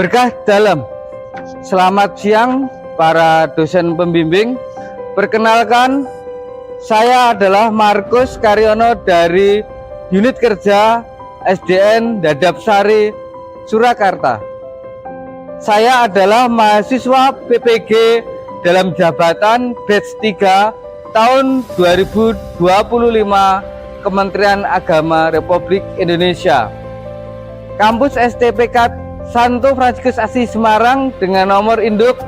Berkah dalam. Selamat siang para dosen pembimbing. Perkenalkan, saya adalah Markus Karyono dari Unit Kerja SDN Dadap Sari, Surakarta. Saya adalah mahasiswa PPG dalam jabatan batch 3 tahun 2025 Kementerian Agama Republik Indonesia. Kampus STPK Santo Fransiskus Asi Semarang dengan nomor induk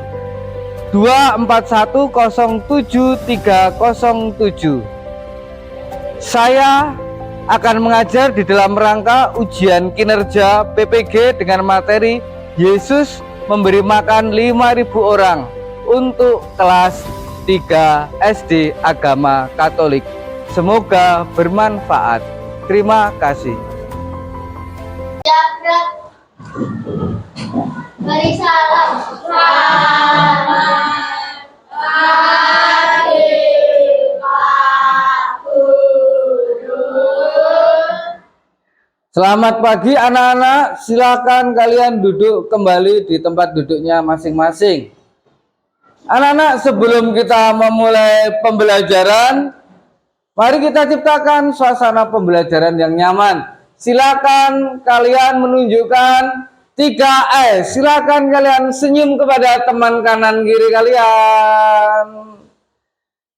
241073007. Saya akan mengajar di dalam rangka ujian kinerja PPG dengan materi Yesus memberi makan 5.000 orang untuk kelas 3 SD Agama Katolik. Semoga bermanfaat. Terima kasih. Beri salam. Selamat pagi Pak Guru. Selamat pagi anak-anak, silakan kalian duduk kembali di tempat duduknya masing-masing. Anak-anak, sebelum kita memulai pembelajaran, mari kita ciptakan suasana pembelajaran yang nyaman. Silakan kalian menunjukkan 3 silakan kalian senyum kepada teman kanan kiri kalian.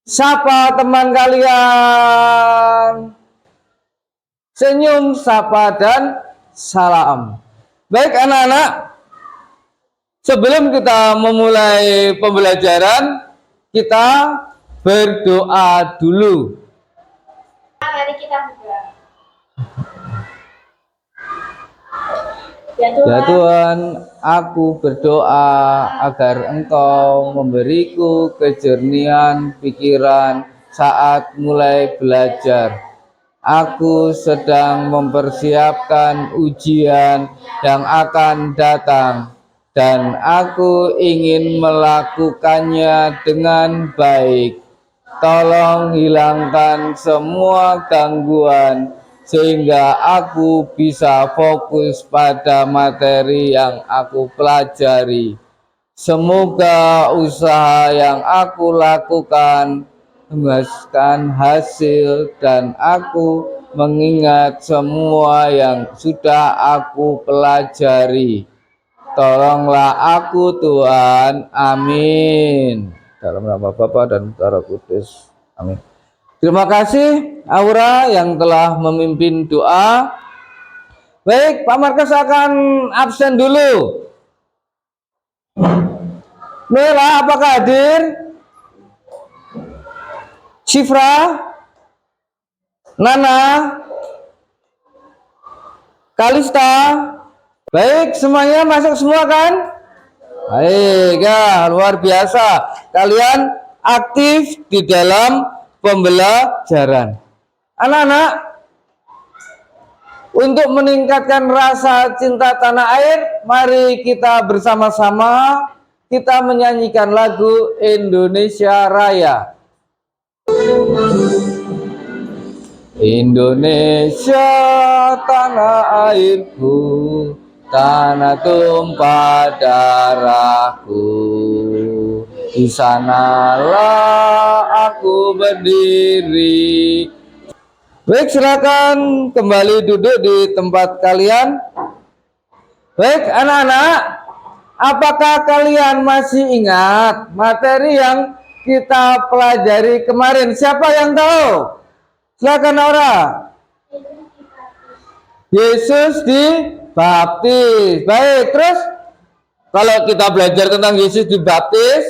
Sapa teman kalian. Senyum, sapa, dan salam. Baik anak-anak, sebelum kita memulai pembelajaran, kita berdoa dulu. Mari kita berdoa. Ya Tuhan, aku berdoa agar Engkau memberiku kejernihan pikiran saat mulai belajar. Aku sedang mempersiapkan ujian yang akan datang, dan aku ingin melakukannya dengan baik. Tolong hilangkan semua gangguan, sehingga aku bisa fokus pada materi yang aku pelajari. Semoga usaha yang aku lakukan menghasilkan hasil, dan aku mengingat semua yang sudah aku pelajari. Tolonglah aku Tuhan, amin. Dalam nama Bapa dan Putra Roh Kudus, amin. Terima kasih Aura yang telah memimpin doa. Baik, Pak Markus akan absen dulu. Nela, apakah hadir? Syifra, Nana, Kalista. Baik, semuanya masuk semua kan? Baik ya, luar biasa. Kalian aktif di dalam pembelajaran. Anak-anak, untuk meningkatkan rasa cinta tanah air, mari kita bersama-sama kita menyanyikan lagu Indonesia Raya. Indonesia tanah airku, tanah tumpah darahku, di sanalah aku berdiri. Baik, silakan kembali duduk di tempat kalian. Baik, anak-anak, apakah kalian masih ingat materi yang kita pelajari kemarin? Siapa yang tahu? Silakan Aura. Yesus dibaptis. Baik, terus kalau kita belajar tentang Yesus dibaptis,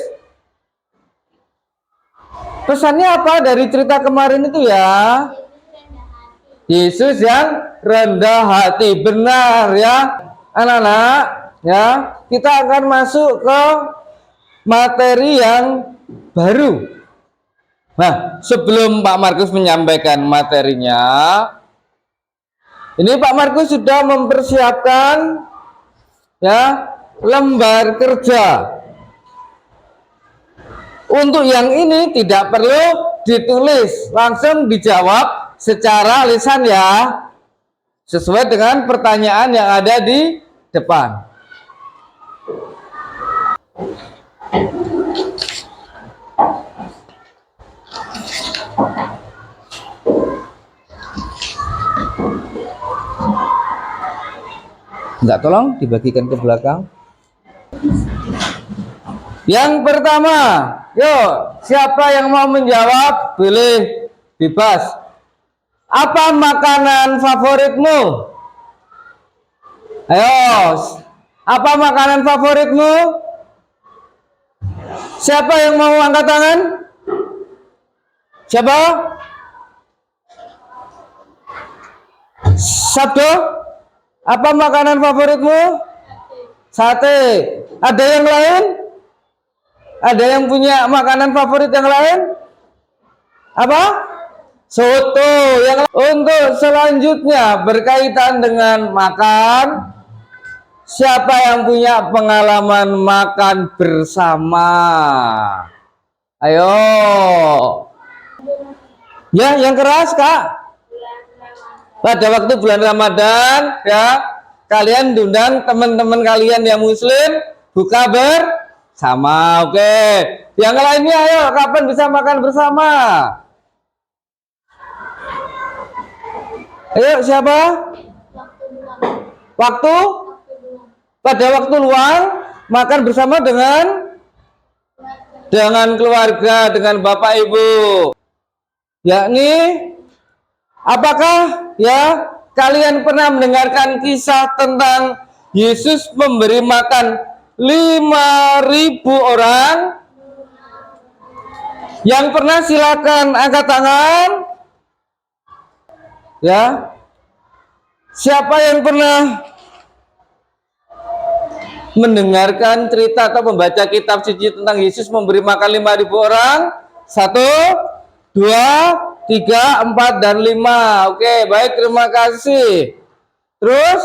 pesannya apa dari cerita kemarin itu ya? Yesus yang rendah hati. Benar ya anak-anak ya. Kita akan masuk ke materi yang baru. Nah, sebelum Pak Markus menyampaikan materinya, ini Pak Markus sudah mempersiapkan ya lembar kerja. Untuk yang ini tidak perlu ditulis, langsung dijawab secara lisan ya, sesuai dengan pertanyaan yang ada di depan. Enggak, tolong dibagikan ke belakang. Yang pertama, yuk, siapa yang mau menjawab? Pilih bebas. Apa makanan favoritmu? Ayo, apa makanan favoritmu? Siapa yang mau angkat tangan? Siapa? Sabdo? Apa makanan favoritmu? Sate. Ada yang lain? Ada yang punya makanan favorit yang lain? Apa? Soto. Untuk selanjutnya berkaitan dengan makan, siapa yang punya pengalaman makan bersama? Ayo. Ya, yang keras, Kak. Pada waktu bulan Ramadan, ya, kalian diundang teman-teman kalian yang muslim buka bersama. Oke. Yang lainnya, ayo, kapan bisa makan bersama? Ayo, siapa? Waktu? Pada waktu luang makan bersama dengan keluarga, dengan Bapak Ibu. Yakni, apakah ya kalian pernah mendengarkan kisah tentang Yesus memberi makan 5.000 orang? Yang pernah silakan angkat tangan. Ya. Siapa yang pernah mendengarkan cerita atau membaca kitab suci tentang Yesus memberi makan 5.000 orang? 1, 2, 3, 4, dan 5. Oke, baik, terima kasih. Terus,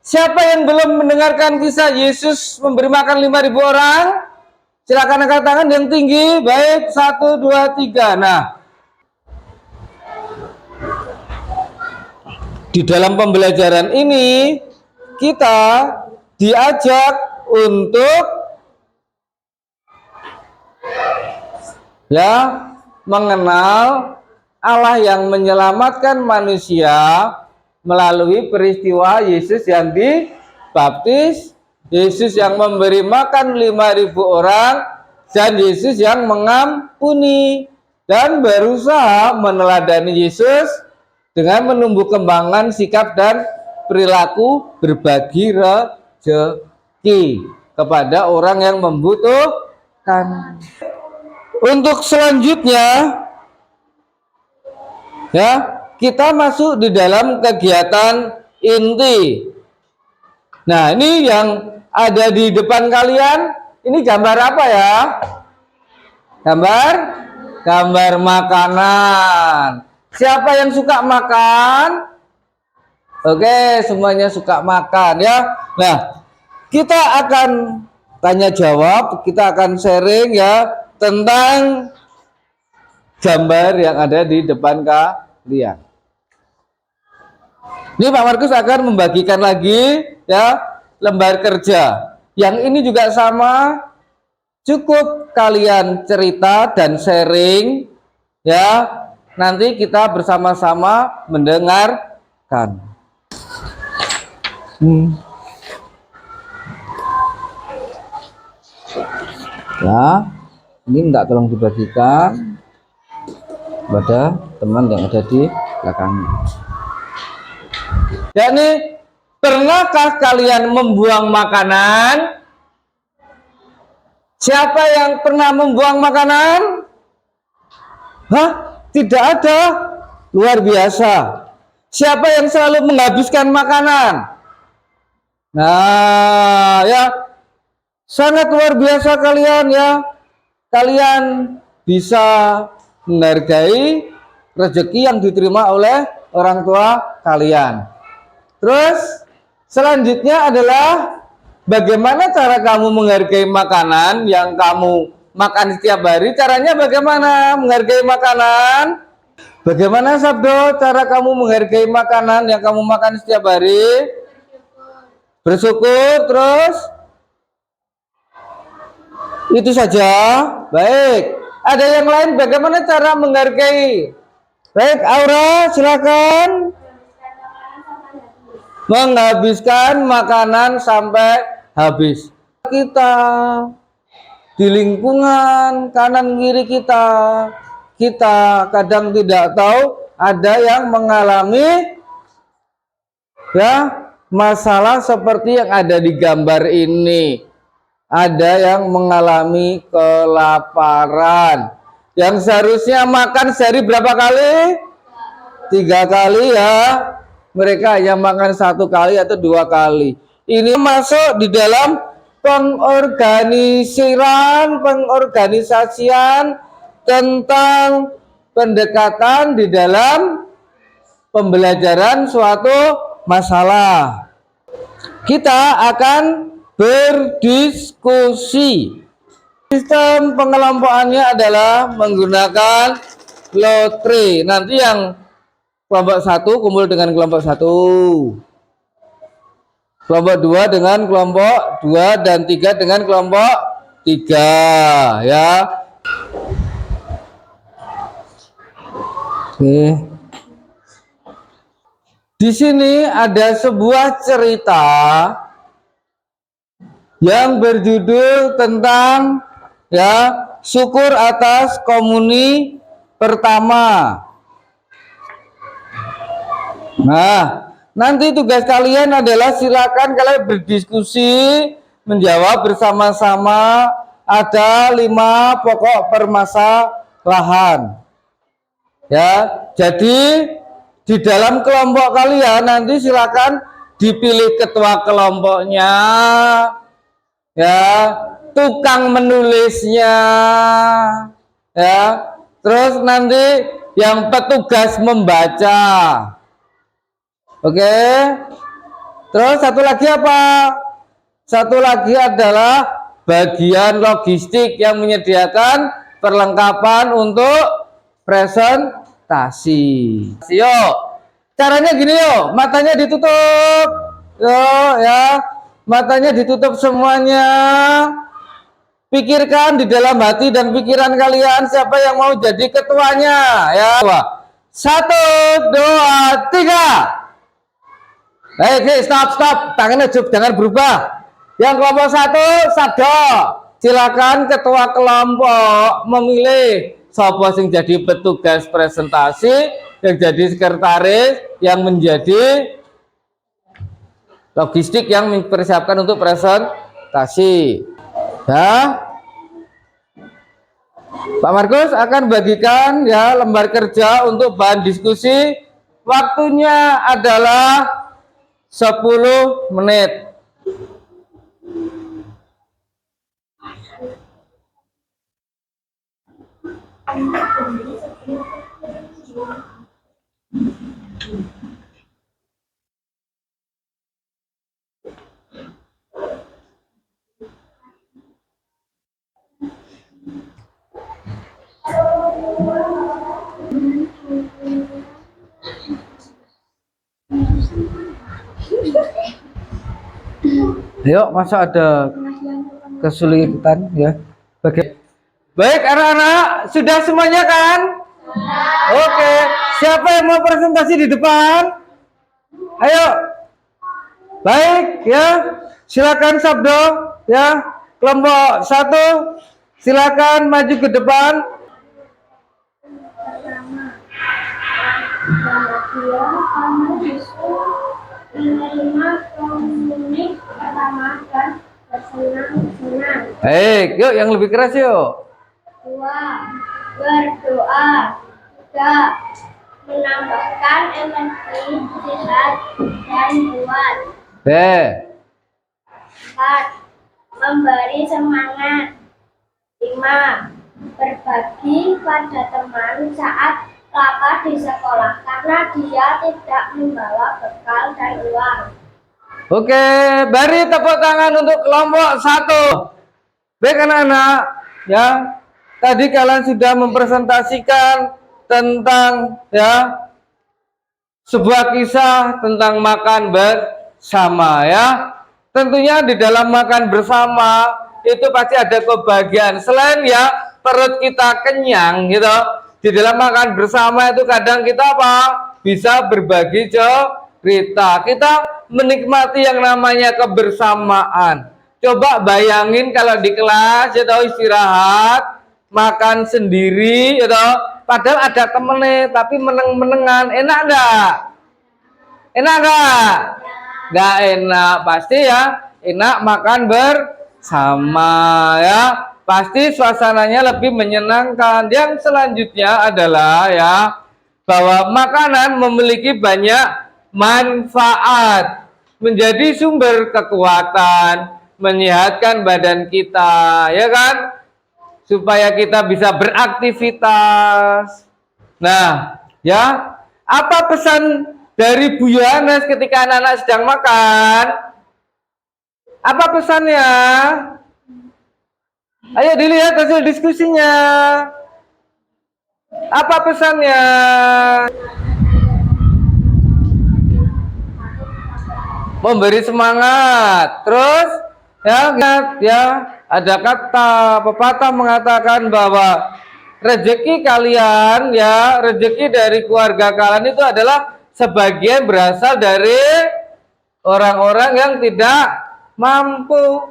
siapa yang belum mendengarkan kisah Yesus memberi makan 5.000 orang? Silakan angkat tangan yang tinggi. Baik, 1, 2, 3. Nah, di dalam pembelajaran ini kita diajak untuk ya mengenal Allah yang menyelamatkan manusia melalui peristiwa Yesus yang dibaptis, Yesus yang memberi makan 5.000 orang, dan Yesus yang mengampuni dan berusaha meneladani Yesus dengan menumbuh kembangkan sikap dan perilaku berbagi rezeki kepada orang yang membutuhkan. Untuk selanjutnya, ya, kita masuk di dalam kegiatan inti. Nah, ini yang ada di depan kalian, ini gambar apa ya? Gambar makanan. Siapa yang suka makan? Oke, semuanya suka makan ya. Nah, kita akan tanya jawab, kita akan sharing ya tentang gambar yang ada di depan kalian. Ini Pak Markus akan membagikan lagi ya lembar kerja. Yang ini juga sama, cukup kalian cerita dan sharing ya. Nanti kita bersama-sama mendengarkan. Ya, ini minta tolong dibagikan pada teman yang ada di belakangnya. Yakni, pernahkah kalian membuang makanan? Siapa yang pernah membuang makanan? Hah? Tidak ada. Luar biasa. Siapa yang selalu menghabiskan makanan? Nah, ya, sangat luar biasa kalian ya. Kalian bisa menghargai rezeki yang diterima oleh orang tua kalian. Terus selanjutnya adalah bagaimana cara kamu menghargai makanan yang kamu makan setiap hari. Caranya bagaimana menghargai makanan? Bagaimana Sabdo cara kamu menghargai makanan yang kamu makan setiap hari? Bersyukur. Terus Itu saja. Baik. Ada yang lain bagaimana cara menghargai? Baik, Aura, silakan. Menghabiskan makanan sampai habis. Kita di lingkungan kanan kiri kita kadang tidak tahu ada yang mengalami ya masalah seperti yang ada di gambar ini. Ada yang mengalami kelaparan yang seharusnya makan sehari berapa kali? 3 kali ya, mereka hanya makan 1 kali atau 2 kali. Ini masuk di dalam pengorganisasian tentang pendekatan di dalam pembelajaran suatu masalah. Kita akan berdiskusi. Sistem pengelompokannya adalah menggunakan lotre. Nanti yang kelompok 1 kumpul dengan kelompok 1, kelompok 2 dengan kelompok 2, dan 3 dengan kelompok 3 ya. Oke. Di sini ada sebuah cerita yang berjudul tentang ya syukur atas komuni pertama. Nah, nanti tugas kalian adalah silakan kalian berdiskusi, menjawab bersama-sama. Ada 5 pokok permasalahan. Ya, jadi di dalam kelompok kalian nanti silakan dipilih ketua kelompoknya. Ya, tukang menulisnya ya, terus nanti yang petugas membaca. Oke, terus satu lagi apa? Satu lagi adalah bagian logistik yang menyediakan perlengkapan untuk presentasi. Yuk, caranya gini yuk, matanya ditutup. Yuk ya, matanya ditutup semuanya. Pikirkan di dalam hati dan pikiran kalian siapa yang mau jadi ketuanya ya. 1, 2, 3. Baik, stop. Tangannya jangan berubah. Yang kelompok 1, Sabdo. Silakan ketua kelompok memilih siapa yang jadi petugas presentasi, yang jadi sekretaris, yang menjadi logistik yang mempersiapkan untuk presentasi. Ya, Pak Markus akan bagikan ya lembar kerja untuk bahan diskusi. Waktunya adalah 10 menit. Yuk, masa ada kesulitan ya? Baik, anak-anak, sudah semuanya kan? Oke, siapa yang mau presentasi di depan? Ayo. Baik ya, silakan Sabdo ya. Kelompok 1 silakan maju ke depan. Dia karena Yesus menerima komuni pertama dan bersenang-senang. Baik, yuk yang lebih keras yuk. 2. Berdoa. 3. Menambahkan energi sehat dan kuat. 4. Memberi semangat. 5. Berbagi pada teman saat lapar di sekolah karena dia tidak membawa bekal dan uang. Oke, beri tepuk tangan untuk kelompok 1. Baik anak-anak, ya. Tadi kalian sudah mempresentasikan tentang ya sebuah kisah tentang makan bersama ya. Tentunya di dalam makan bersama itu pasti ada kebahagiaan. Selain ya perut kita kenyang gitu, di dalam makan bersama itu kadang kita apa? Bisa berbagi cerita. Kita menikmati yang namanya kebersamaan. Coba bayangin kalau di kelas gitu istirahat, makan sendiri gitu, padahal ada temennya tapi meneng-menengan, enak enggak? Enak enggak? Enggak enak. Pasti ya enak makan bersama ya. Pasti suasananya lebih menyenangkan. Yang selanjutnya adalah ya bahwa makanan memiliki banyak manfaat, menjadi sumber kekuatan, menyehatkan badan kita, ya kan? Supaya kita bisa beraktivitas. Nah, ya, apa pesan dari Bu Yohanes ketika anak-anak sedang makan? Apa pesannya? Ayo dilihat hasil diskusinya. Apa pesannya? Memberi semangat. Terus ya ada kata pepatah mengatakan bahwa rezeki kalian ya, rezeki dari keluarga kalian itu adalah sebagian berasal dari orang-orang yang tidak mampu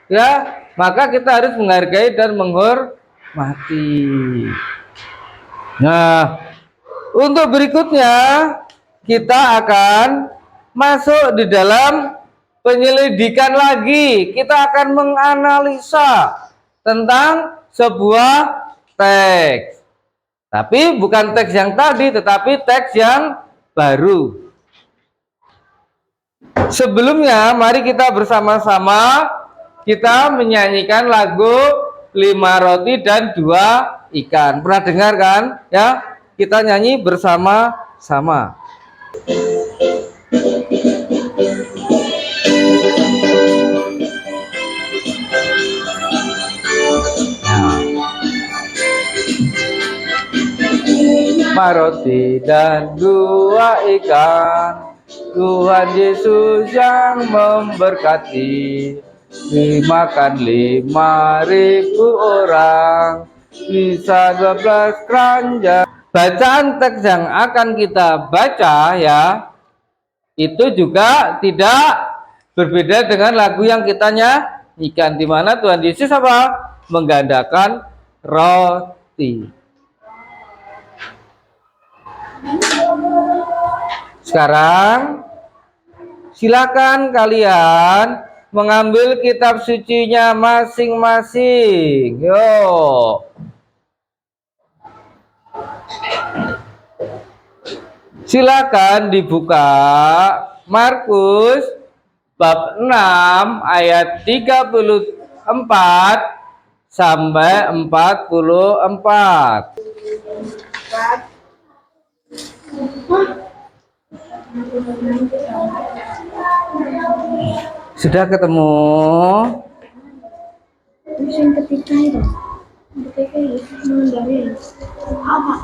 ya, maka kita harus menghargai dan menghormati. Nah, untuk berikutnya kita akan masuk di dalam penyelidikan lagi. Kita akan menganalisa tentang sebuah teks. Tapi bukan teks yang tadi, tetapi teks yang baru. Sebelumnya, mari kita bersama-sama kita menyanyikan lagu 5 roti dan 2 ikan. Pernah dengar kan? Ya, kita nyanyi bersama-sama. Lima roti dan 2 ikan, Tuhan Yesus yang memberkati. Dimakan 5.000 orang, bisa 12 keranjang. Bacaan teks yang akan kita baca ya, itu juga tidak berbeda dengan lagu yang kita nyanyikan, di mana Tuhan Yesus apa? Menggandakan roti. Sekarang silakan kalian mengambil kitab sucinya masing-masing. Yo. Silakan dibuka Markus bab 6 ayat 34 sampai 44. Sudah ketemu? Yang ketiga itu. Apa?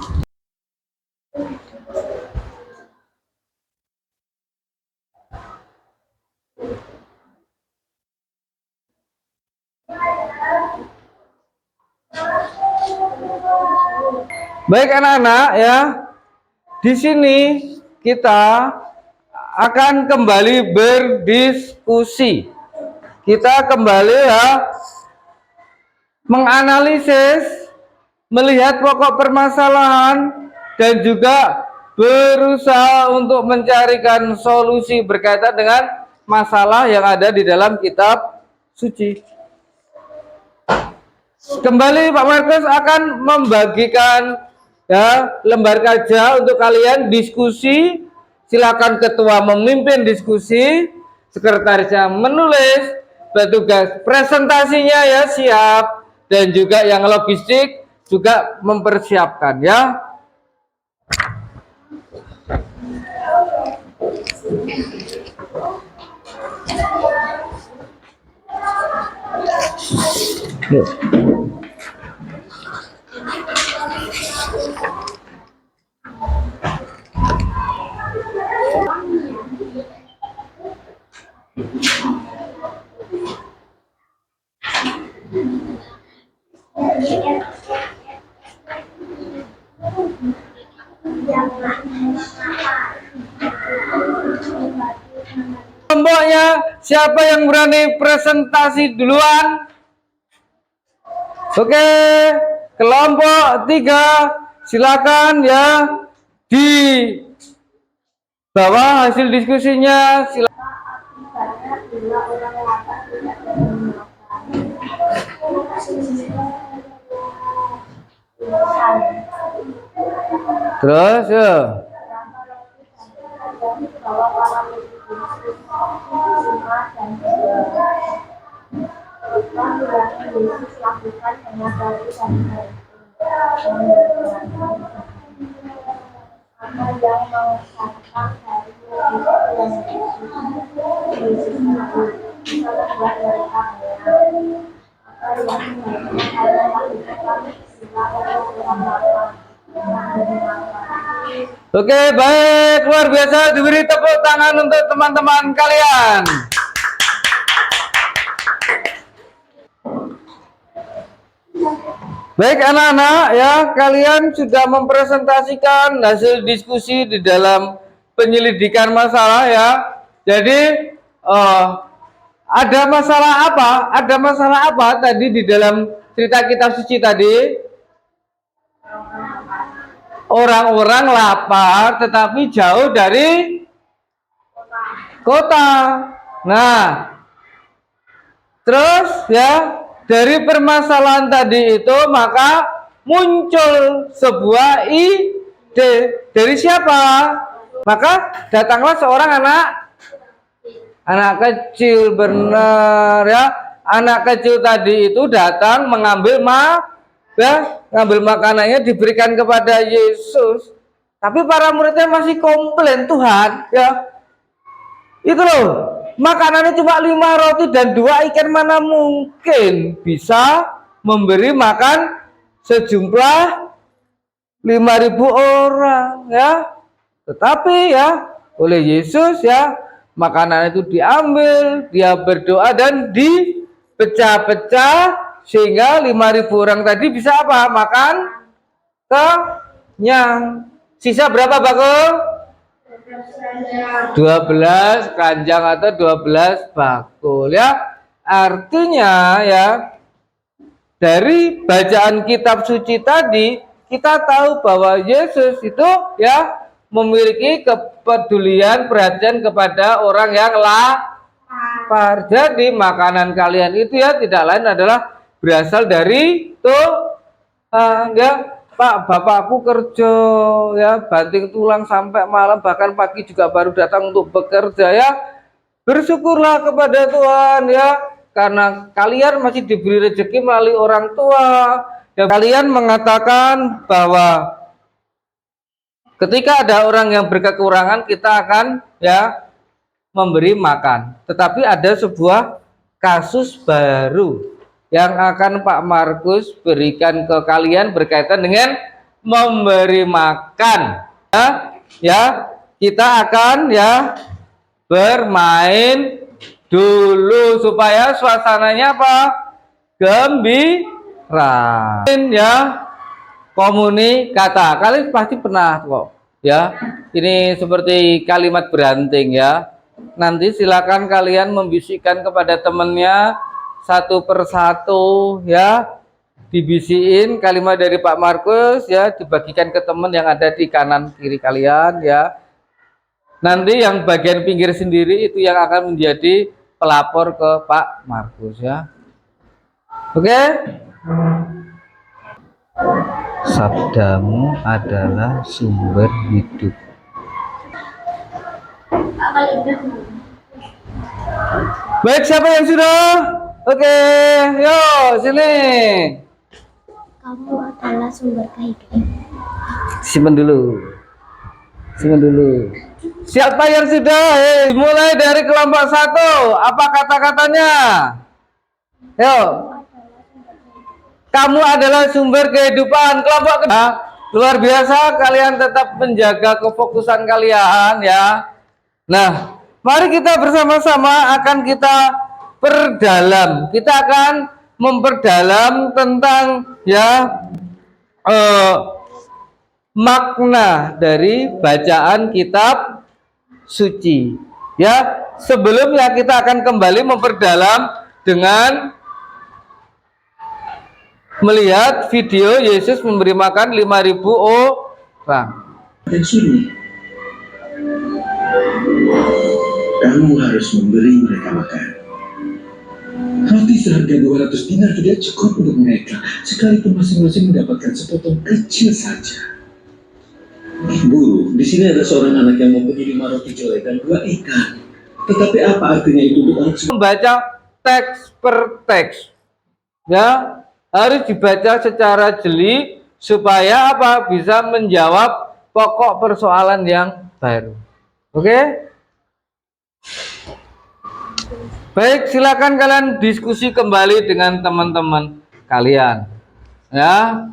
Baik anak-anak ya. Di sini kita akan kembali berdiskusi. Kita kembali ya menganalisis, melihat pokok permasalahan dan juga berusaha untuk mencarikan solusi berkaitan dengan masalah yang ada di dalam kitab suci. Kembali Pak Markus akan membagikan ya lembar kaca untuk kalian diskusi. Silakan ketua memimpin diskusi, sekretarisnya menulis, petugas presentasinya ya siap, dan juga yang logistik juga mempersiapkan ya. kelompoknya. Siapa yang berani presentasi duluan? Oke, kelompok 3 silakan ya, di bawah hasil diskusinya silakan. Akibatnya bila orang lapar tidak makan. Terus ya. Bahwa para dan Yesus lakukan hanya satu dan apa yang mengatakan dari Yesus membuat mereka apa yang melakukan sila orang lapar. Oke, baik, luar biasa, diberi tepuk tangan untuk teman-teman kalian. Baik anak-anak ya, kalian sudah mempresentasikan hasil diskusi di dalam penyelidikan masalah ya. Jadi ada masalah apa? Ada masalah apa tadi di dalam cerita kitab suci tadi? Orang-orang lapar tetapi jauh dari kota. Nah, terus ya, dari permasalahan tadi itu maka muncul sebuah ide. Dari siapa? Maka datanglah seorang anak kecil, benar ya. Anak kecil tadi itu datang mengambil ngambil makanannya, diberikan kepada Yesus. Tapi para muridnya masih komplain, Tuhan ya, itu loh, makanannya cuma 5 roti dan 2 ikan, mana mungkin bisa memberi makan sejumlah 5.000 orang ya. Tetapi ya, oleh Yesus ya, makanan itu diambil, dia berdoa dan dipecah-pecah sehingga 5.000 orang tadi bisa apa? Makan kenyang. Sisa berapa bakul? 12 keranjang atau 12 bakul ya. Artinya ya, dari bacaan kitab suci tadi kita tahu bahwa Yesus itu ya memiliki kepedulian, perhatian kepada orang yang lapar. Jadi makanan kalian itu ya tidak lain adalah berasal dari ya, Pak, bapakku kerja ya, banting tulang sampai malam, bahkan pagi juga baru datang untuk bekerja ya. Bersyukurlah kepada Tuhan ya, karena kalian masih diberi rezeki melalui orang tua. Ya, kalian mengatakan bahwa ketika ada orang yang berkekurangan, kita akan ya memberi makan. Tetapi ada sebuah kasus baru yang akan Pak Markus berikan ke kalian berkaitan dengan memberi makan ya. Kita akan ya bermain dulu supaya suasananya apa? Gembira ya. Komuni kata, kalian pasti pernah kok ya, ini seperti kalimat beranting ya. Nanti silakan kalian membisikkan kepada temannya satu persatu ya, dibisiin kalimat dari Pak Markus ya, dibagikan ke teman yang ada di kanan kiri kalian ya. Nanti yang bagian pinggir sendiri itu yang akan menjadi pelapor ke Pak Markus ya. Oke? Sabdamu adalah sumber hidup. Baik, siapa yang sudah? Oke, yo sini. Kamu adalah sumber kehidupan. Simpan dulu. Siapa yang sudah? Mulai dari kelompok 1. Apa kata-katanya? Yo. Kamu adalah sumber kehidupan. Kelompok kedua, luar biasa, kalian tetap menjaga kefokusan kalian ya. Nah, mari kita bersama-sama akan kita perdalam. Kita akan memperdalam tentang ya makna dari bacaan kitab suci. Ya, sebelumnya kita akan kembali memperdalam dengan melihat video Yesus memberi makan 5.000 orang. Dan sini, kamu harus memberi mereka makan. Roti seharga 200 dinar tidak cukup untuk mereka, sekalipun masing-masing mendapatkan sepotong kecil saja. Bu, di sini ada seorang anak yang mempunyai 5 roti jelek dan 2 ikan. Tetapi apa artinya itu untuk orang semua? Membaca teks per teks, ya, harus dibaca secara jeli supaya apa? Bisa menjawab pokok persoalan yang baru. Oke? Baik, silakan kalian diskusi kembali dengan teman-teman kalian. Ya.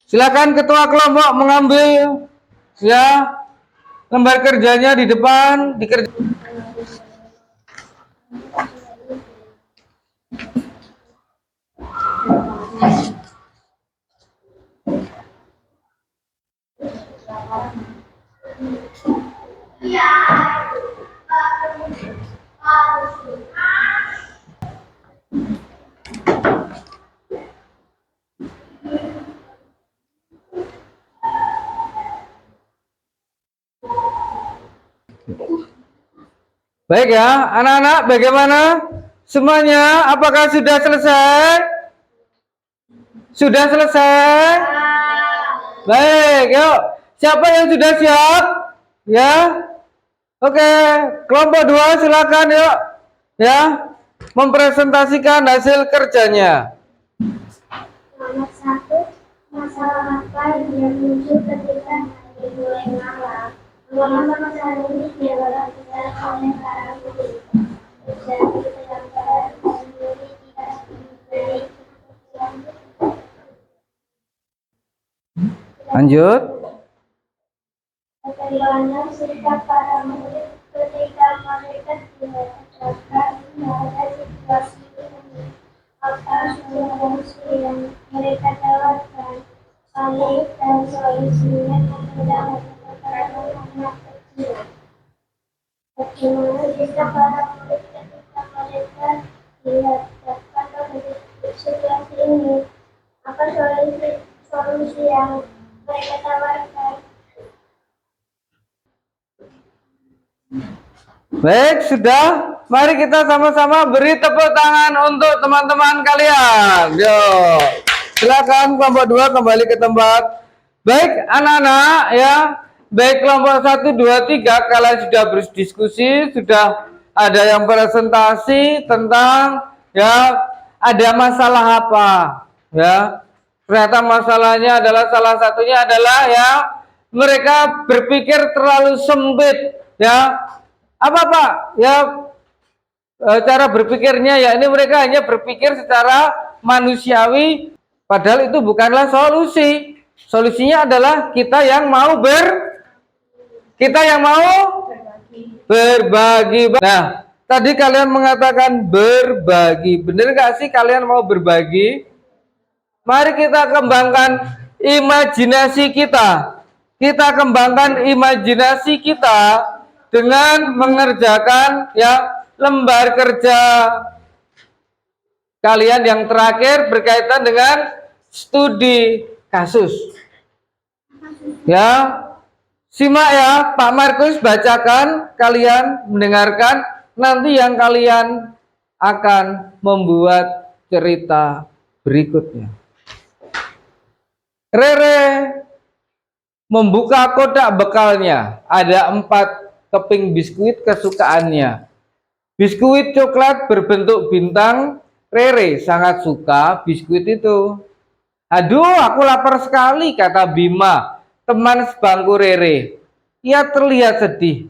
Silakan ketua kelompok mengambil ya lembar kerjanya di depan dikerjakan. Baik ya, anak-anak, bagaimana semuanya? Apakah sudah selesai? Sudah selesai? Baik, yuk. Siapa yang sudah siap? Ya. Oke, kelompok 2 silakan yuk. Ya, mempresentasikan hasil kerjanya. Nomor 1, masalah apa yang muncul ketika dimulai malam? Mengapa masalah ini dilakukan oleh para guru? Jadi pendaftaran sendiri tidak diberi Lanjut. bagaimana sikap para murid ketika mereka dihadapkan pada situasi ini? Apa solusi yang mereka tawarkan? Panik dan solusinya kemudian anak kecil. Bagaimana sikap para murid ketika mereka dihadapkan pada situasi ini? Apa solusi yang mereka tawarkan? Baik, sudah. Mari kita sama-sama beri tepuk tangan untuk teman-teman kalian. Yo. Silakan kelompok 2 kembali ke tempat. Baik, anak-anak ya. Baik kelompok 1, 2, 3 kalian sudah berdiskusi, sudah ada yang presentasi tentang ya ada masalah apa ya. Ternyata masalahnya adalah salah satunya adalah ya mereka berpikir terlalu sempit ya. Apa Pak? Ya cara berpikirnya ya ini mereka hanya berpikir secara manusiawi, padahal itu bukanlah solusi. Solusinya adalah kita yang mau berbagi. Nah, tadi kalian mengatakan berbagi. Bener gak sih kalian mau berbagi? Mari kita kembangkan imajinasi kita. Kita kembangkan imajinasi kita dengan mengerjakan ya lembar kerja kalian yang terakhir berkaitan dengan studi kasus. Ya, simak ya, Pak Markus bacakan, kalian mendengarkan, nanti yang kalian akan membuat cerita berikutnya. Rere membuka kotak bekalnya, ada 4 keping biskuit kesukaannya. Biskuit coklat berbentuk bintang, Rere sangat suka biskuit itu. Aduh, aku lapar sekali, kata Bima, teman sebangku Rere. Ia terlihat sedih.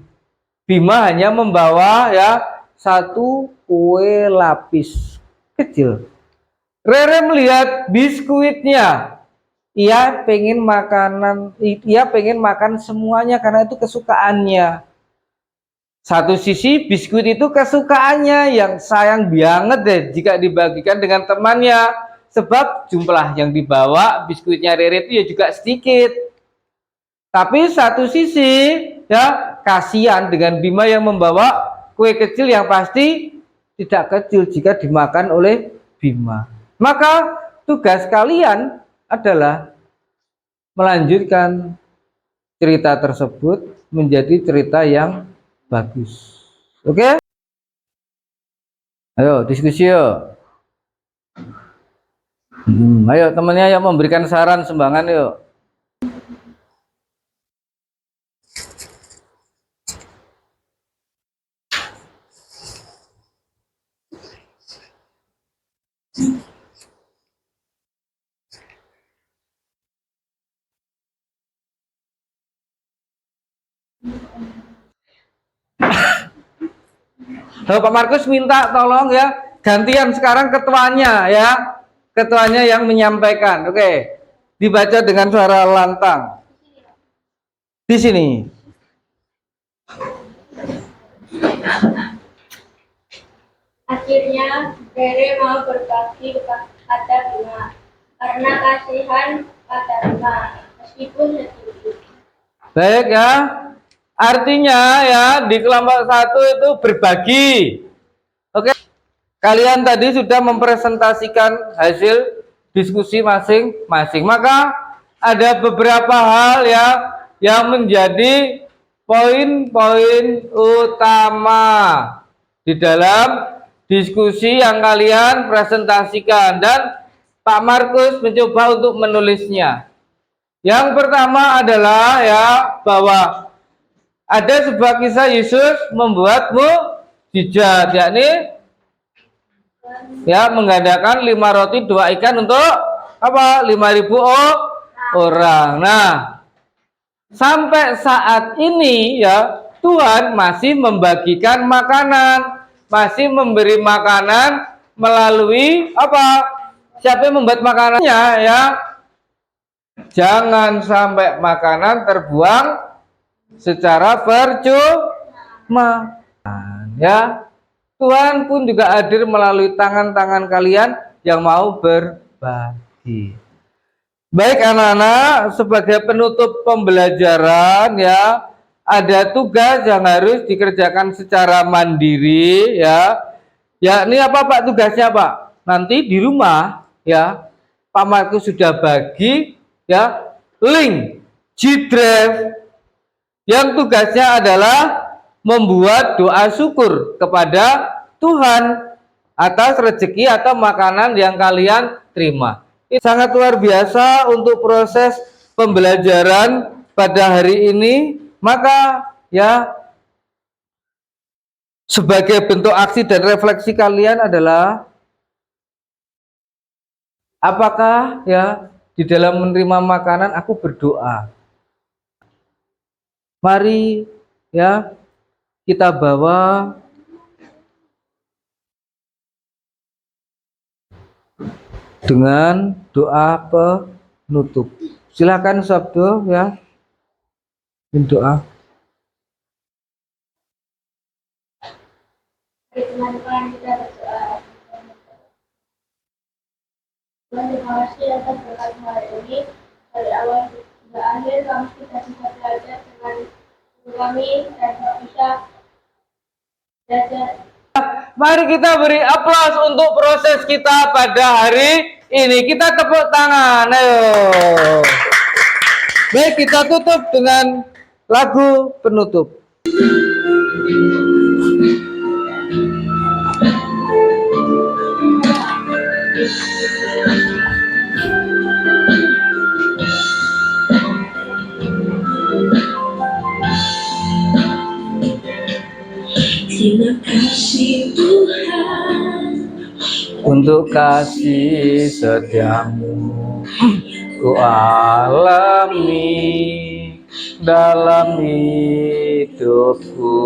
Bima hanya membawa ya 1 kue lapis kecil. Rere melihat biskuitnya. Ia pengen makan semuanya karena itu kesukaannya. Satu sisi biskuit itu kesukaannya yang sayang banget deh jika dibagikan dengan temannya, sebab jumlah yang dibawa biskuitnya Rere itu ya juga sedikit. Tapi satu sisi ya kasihan dengan Bima yang membawa kue kecil yang pasti tidak kecil jika dimakan oleh Bima. Maka tugas kalian adalah melanjutkan cerita tersebut menjadi cerita yang bagus. Oke? Ayo diskusi yuk. Ayo temannya yang memberikan saran sumbangan yuk. Pak Markus minta tolong ya, gantian sekarang ketuanya ya. Ketuanya yang menyampaikan. Oke. Dibaca dengan suara lantang. Di sini. Akhirnya Rere mau berbagi kepada Bima karena kasihan pada Bima meskipun sedikit. Baik ya. Artinya ya di kelompok 1 itu berbagi. Oke. Kalian tadi sudah mempresentasikan hasil diskusi masing-masing. Maka ada beberapa hal ya yang menjadi poin-poin utama di dalam diskusi yang kalian presentasikan, dan Pak Markus mencoba untuk menulisnya. Yang pertama adalah ya bahwa ada sebuah kisah Yesus membuat mukjizat, yakni ya menggandakan 5 roti 2 ikan untuk apa? 5.000 orang. Nah, sampai saat ini ya Tuhan masih membagikan makanan, masih memberi makanan melalui apa? Siapa yang membuat makanannya ya? Jangan sampai makanan terbuang secara percuma. Ya, Tuhan pun juga hadir melalui tangan-tangan kalian yang mau berbagi. Baik anak-anak, sebagai penutup pembelajaran ya, ada tugas yang harus dikerjakan secara mandiri ya. Ya, ini apa Pak tugasnya Pak? Nanti di rumah ya, Pak Markus sudah bagi ya link G-Drive yang tugasnya adalah membuat doa syukur kepada Tuhan atas rezeki atau makanan yang kalian terima. Ini sangat luar biasa untuk proses pembelajaran pada hari ini. Maka ya sebagai bentuk aksi dan refleksi kalian adalah apakah ya di dalam menerima makanan aku berdoa. Mari ya kita bawa dengan doa penutup. Silakan Sabdo ya. Doa. Teman-teman kita berdoa. Tuhan terima kasih atas berkat hari ini. Dari awal hingga akhir kami kita bisa belajar dengan kami dan bisa belajar. Mari kita beri aplaus untuk proses kita pada hari ini. Kita tepuk tangan. Ayo. Baik, kita tutup dengan lagu penutup. Terima kasih Tuhan Untuk kasih setiamu ku alami dalam hidupku.